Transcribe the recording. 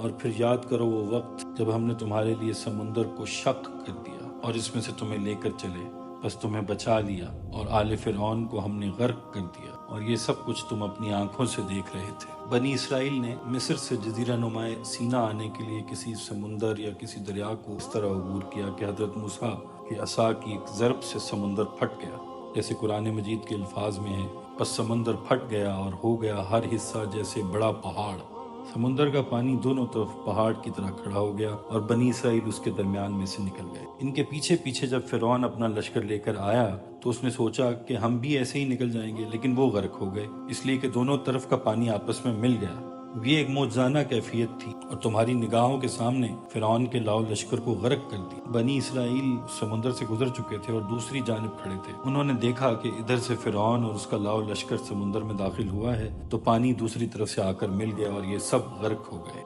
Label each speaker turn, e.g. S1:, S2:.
S1: और फिर याद करो वो वक्त जब हमने तुम्हारे लिए समुंदर को शक कर दिया और इसमें से तुम्हें लेकर चले, बस तुम्हें बचा लिया और आले फिरौन को हमने गर्क कर दिया, और ये सब कुछ तुम अपनी आंखों से देख रहे थे। बनी इसराइल ने मिस्र से जजीरा नुमाए सीना आने के लिए किसी समुंदर या किसी दरिया को इस तरह अबूर किया कि हजरत मूसा के असा की एक ज़रब से समुंदर फट गया, जैसे कुरान मजीद के अल्फाज में है, बस समुंदर फट गया और हो गया हर हिस्सा जैसे बड़ा पहाड़। समुंदर का पानी दोनों तरफ पहाड़ की तरह खड़ा हो गया और बनी इसराइल उसके दरमियान में से निकल गए। इनके पीछे पीछे जब फिरौन अपना लश्कर लेकर आया तो उसने सोचा कि हम भी ऐसे ही निकल जाएंगे, लेकिन वो गर्क हो गए, इसलिए कि दोनों तरफ का पानी आपस में मिल गया। ये एक मौजज़ाना कैफियत थी और तुम्हारी निगाहों के सामने फिरौन के लाओ लश्कर को गर्क कर दिया। बनी इसराइल समुंदर से गुजर चुके थे और दूसरी जानिब खड़े थे। उन्होंने देखा कि इधर से फिरौन और उसका लाओ लश्कर समुंदर में दाखिल हुआ है तो पानी दूसरी तरफ से आकर मिल गया और ये सब गर्क हो गए।